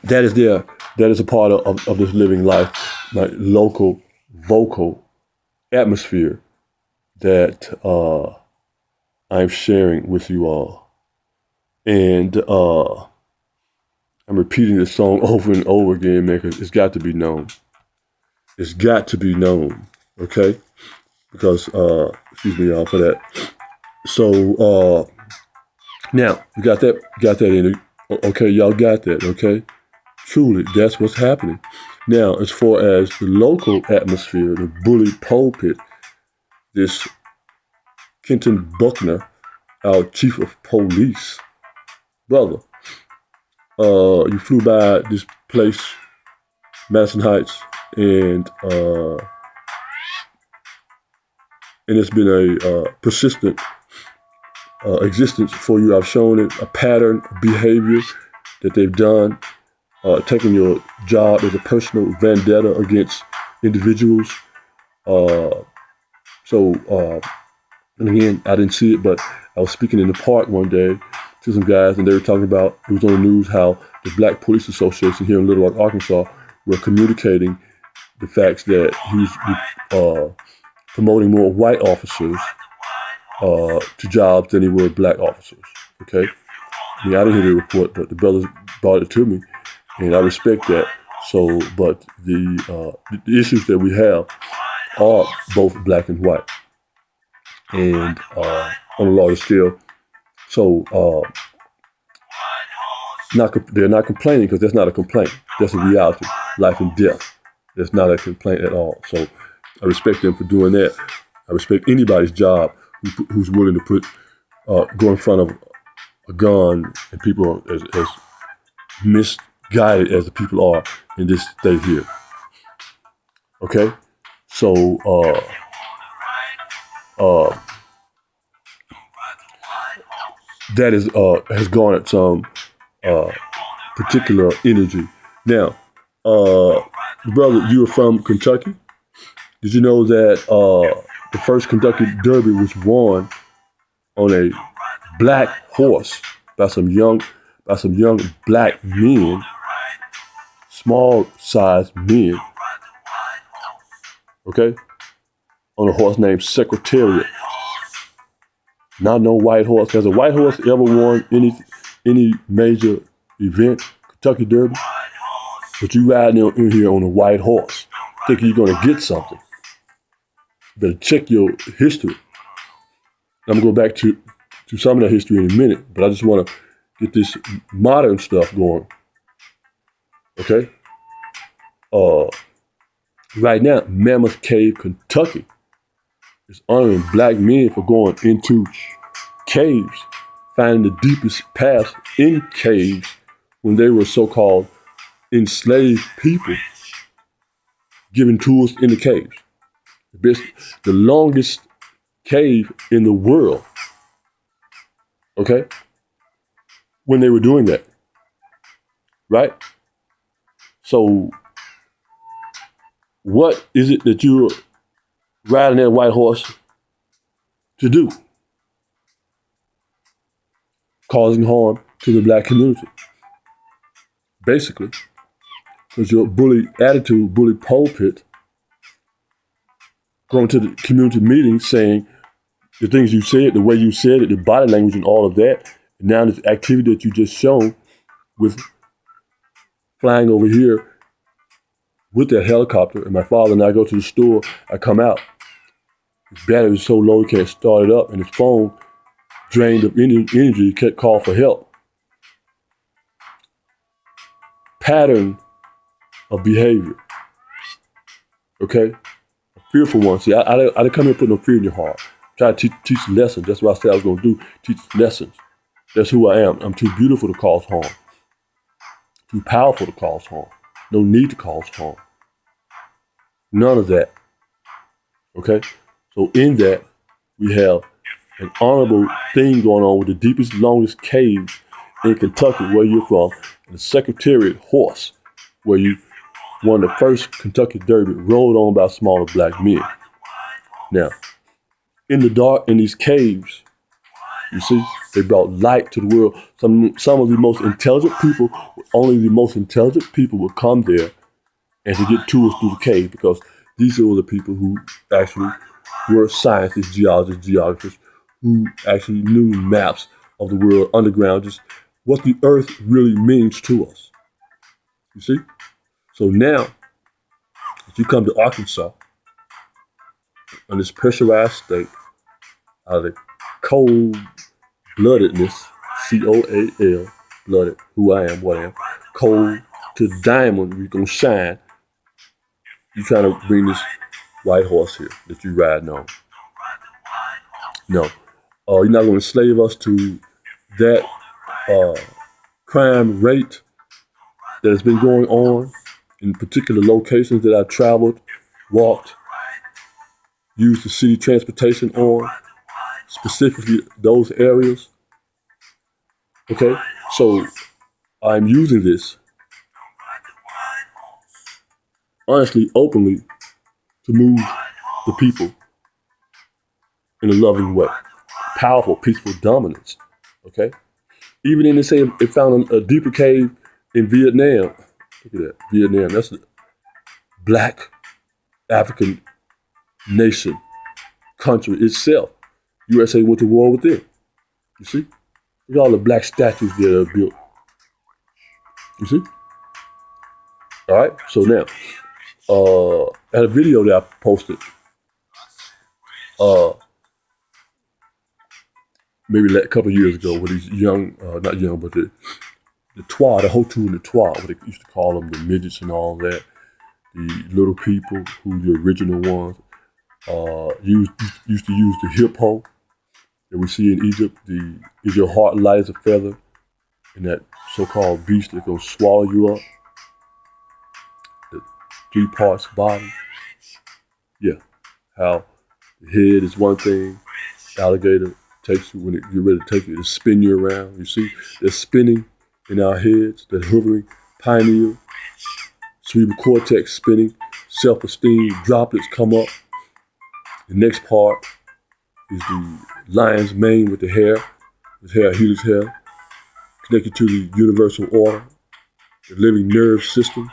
that is there. That is a part of this living life, my local vocal atmosphere that I'm sharing with you all. And I'm repeating this song over and over again, man, because it's got to be known. It's got to be known, okay? Because, excuse me, y'all, for that. So, now, you got that in. Okay, y'all got that, okay? Truly, that's what's happening. Now, as far as the local atmosphere, the bully pulpit, this Kenton Buckner, our chief of police, brother, you flew by this place, Madison Heights, and it's been a persistent existence for you. I've shown it a pattern of behavior that they've done, taking your job as a personal vendetta against individuals. And again, I didn't see it, but I was speaking in the park one day to some guys, and they were talking about, it was on the news, how the Black Police Association here in Little Rock, Arkansas, were communicating the facts that he's promoting more white officers to jobs than he would black officers. Okay, I mean, I didn't hear the report, but the brothers brought it to me, and I respect that. So, but the issues that we have are both black and white, and on a larger scale. So, they're not complaining, because that's not a complaint. That's a reality, life and death. That's not a complaint at all. So, I respect them for doing that. I respect anybody's job who's willing to go in front of a gun, and people are as misguided as the people are in this state here. Okay, so that has garnered some particular energy. Now, brother, you are from Kentucky. Did you know that the first Kentucky Derby was won on a black horse by some young black men, small-sized men, okay, on a horse named Secretariat. Not no white horse. Has a white horse ever won any major event, Kentucky Derby? But you riding in here on a white horse, thinking you're gonna get something. You better check your history. I'm gonna go back to some of that history in a minute, but I just want to get this modern stuff going. Okay? Right now, Mammoth Cave, Kentucky is honoring black men for going into caves, finding the deepest paths in caves when they were so-called enslaved people, given tools in the caves. The longest cave in the world, okay, when they were doing that, right? So what is it that you're riding that white horse to do? Causing harm to the black community, basically, because your bully attitude, bully pulpit, going to the community meeting saying the things you said, the way you said it, the body language and all of that, and now this activity that you just shown with flying over here with that helicopter, and my father and I go to the store, I come out, his battery was so low he can't start it up, and his phone drained of energy, he can't call for help. Pattern of behavior, okay? A fearful one. See, I didn't come here and put no fear in your heart. Try to teach lessons. That's what I said I was going to do, teach lessons. That's who I am. I'm too beautiful to cause harm. Too powerful to cause harm. No need to cause harm. None of that. Okay? So in that, we have an honorable thing going on with the deepest, longest caves in Kentucky, where you're from, and the Secretariat horse, where you won the first Kentucky Derby, rode on by smaller black men. Now, in the dark, in these caves, You see, they brought light to the world. Some of the most intelligent people, only the most intelligent people would come there and to get tools through the cave, because these are the people who actually were scientists, geologists, geographers, who actually knew maps of the world underground, just what the earth really means to us. You see? So now, if you come to Arkansas, in this pressurized state, out of the cold-bloodedness, C-O-A-L, blooded, who I am, what I am, cold to diamond, we're going to shine. You trying to bring this white horse here that you riding on. No. You're not going to enslave us to that crime rate that has been going on in particular locations that I've traveled, walked, used the city transportation on, specifically those areas. Okay, so I'm using this honestly, openly, to move the people in a loving way. Powerful, peaceful dominance. Okay? Even in the same, it found a deeper cave in Vietnam. Look at that, Vietnam. That's a black African nation, country itself. USA went to war with it. You see? Look at all the black statues that are built. You see? All right, so now, I had a video that I posted maybe a couple of years ago with these young, not young, but the Twa, the Hotu and the Twa, what they used to call them, the midgets and all that, the little people who the original ones, used to use the hippo that we see in Egypt. Is your heart light as a feather? And that so-called beast that's going to swallow you up. The 3 parts body. Yeah. How the head is one thing. Alligator takes you, when you're ready to take you, to spin you around. You see, they're spinning in our heads. They're hovering. Pineal, cerebral cortex spinning. Self-esteem droplets come up. The next part is the lion's mane with the hair. His hair, Helix hair, connected to the universal order, the living nerve system.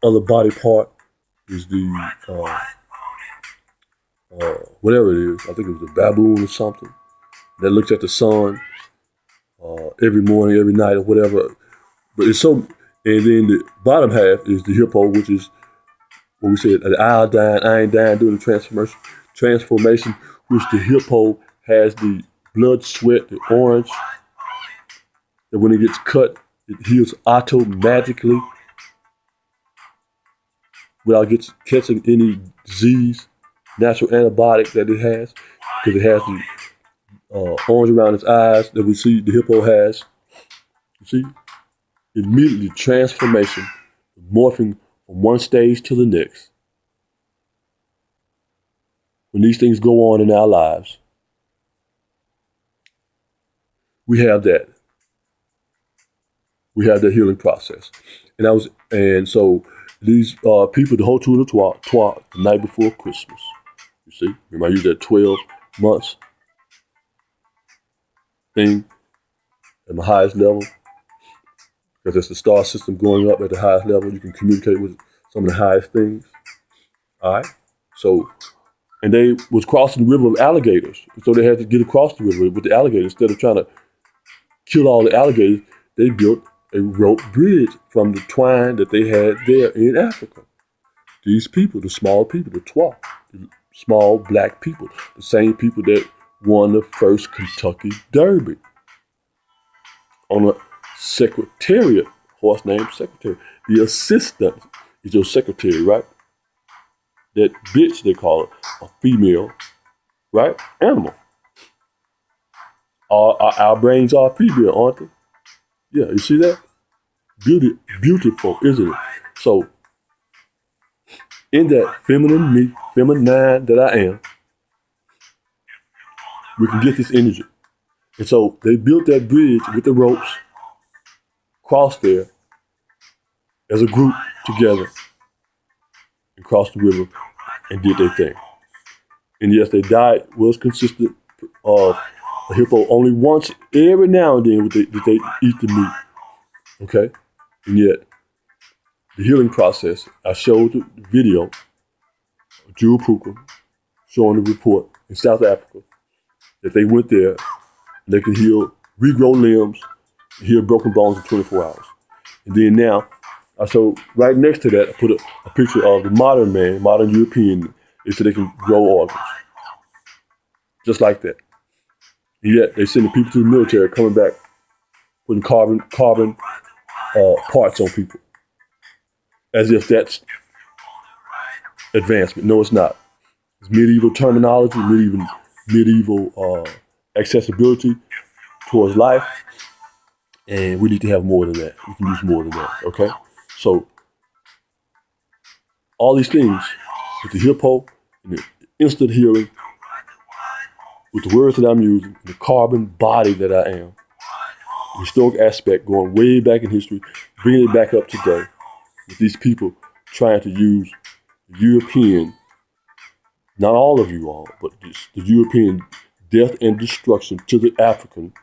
The other body part is the, whatever it is, I think it was the baboon or something, that looks at the sun every morning, every night, or whatever. But it's so, and then the bottom half is the hippo, which is what we said, the iodine doing the transformation, which the hippo has the blood, sweat, the orange, and when it gets cut, it heals automatically without catching any disease, natural antibiotic that it has, because it has the orange around its eyes that we see the hippo has. You see? Immediately transformation, morphing from one stage to the next. When these things go on in our lives, we have that. We have that healing process. And so these people, the Hotu and the Twa, the night before Christmas. You see? Remember I used that 12 months thing at my highest level. Because it's the star system going up at the highest level. You can communicate with some of the highest things. All right? So, and they was crossing the river of alligators. So they had to get across the river with the alligators. Instead of trying to kill all the alligators, they built a rope bridge from the twine that they had there in Africa. These people, the small people, the Twa, the small black people, the same people that won the first Kentucky Derby on a secretariat, horse named secretary. The assistant is your secretary, right? That bitch, they call it, a female, right? Animal. Our brains are female, aren't they? Yeah, you see that? Beautiful, isn't it? So, in that feminine me, feminine that I am, we can get this energy. And so they built that bridge with the ropes, crossed there as a group together, and crossed the river and did their thing. And yes, their diet was consistent of A hippo only once every now and then would they eat the meat. Okay? And yet, the healing process, I showed the video of Jewel Puka showing the report in South Africa that they went there and they could heal, regrow limbs, heal broken bones in 24 hours. And then now, I showed right next to that, I put a picture of the modern man, modern European, so they can grow organs. Just like that. And yet, they send the people to the military coming back, putting carbon parts on people. As if that's advancement. No, it's not. It's medieval terminology, medieval accessibility towards life. And we need to have more than that. We can use more than that, okay? So, all these things, with the hippo, and the instant healing, with the words that I'm using, the carbon body that I am, the historic aspect going way back in history, bringing it back up today, with these people trying to use the European, not all of you all, but the European death and destruction to the African,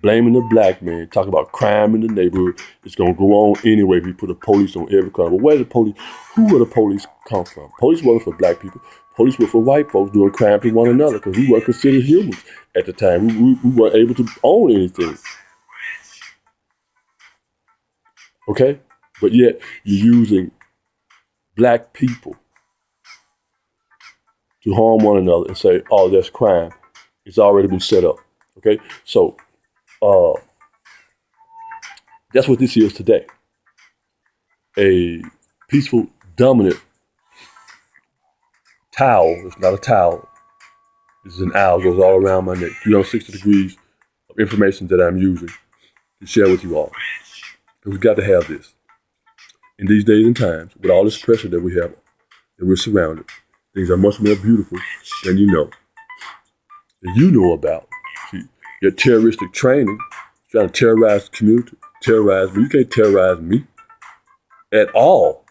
blaming the black man, talking about crime in the neighborhood. It's going to go on anyway if you put the police on every crime. But where did the police, who were the police come from? Police wasn't for black people. Police were for white folks doing crime to one another because we weren't considered humans at the time. We weren't able to own anything. Okay? But yet, you're using black people to harm one another and say, oh, that's crime. It's already been set up. Okay? So, that's what this is today. A peaceful, dominant towel. It's not a towel. This is an owl. Goes all around my neck. 360 degrees of information that I'm using to share with you all. Because we've got to have this. In these days and times, with all this pressure that we have, that we're surrounded, things are much more beautiful than you know. That you know about. See, your terroristic training, trying to terrorize the community, terrorize me. You can't terrorize me at all.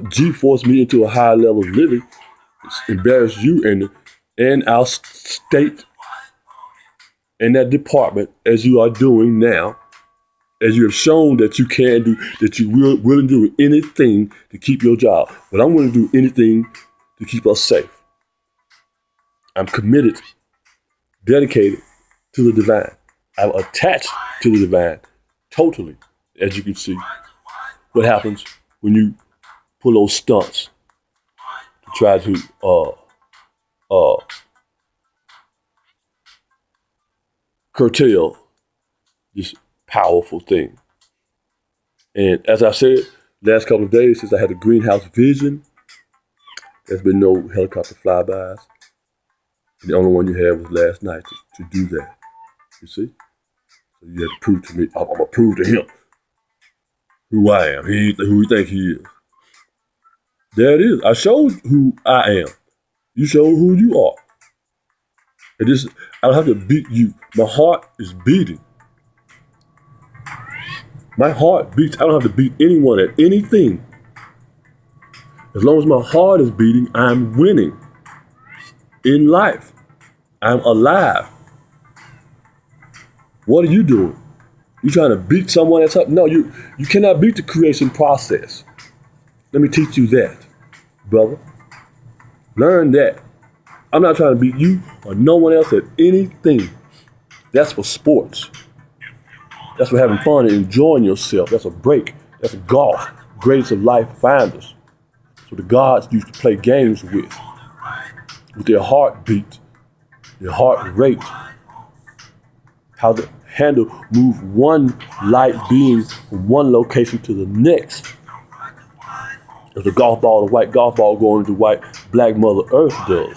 G-force me into a higher level of living, embarrass you and our state and that department as you are doing now, as you have shown that you can do, that you're willing to do anything to keep your job. But I'm willing to do anything to keep us safe. I'm committed, dedicated to the divine. I'm attached to the divine, totally, as you can see. What happens when you pull those stunts to try to curtail this powerful thing. And as I said, last couple of days since I had the greenhouse vision, there's been no helicopter flybys. And the only one you had was last night to do that. You see? So you had to prove to me, I'm going to prove to him who I am, who he think he is. There it is. I showed who I am. You showed who you are. And this, I don't have to beat you. My heart is beating. My heart beats. I don't have to beat anyone at anything. As long as my heart is beating, I'm winning in life. I'm alive. What are you doing? You trying to beat someone else up? No, you cannot beat the creation process. Let me teach you that, brother. Learn that. I'm not trying to beat you or no one else at anything. That's for sports. That's for having fun and enjoying yourself. That's a break. That's a golf. Greatest of life finders. So the gods used to play games with their heartbeat, their heart rate, how the handle move one light being from one location to the next. As the golf ball, the white golf ball going into white, black Mother Earth does.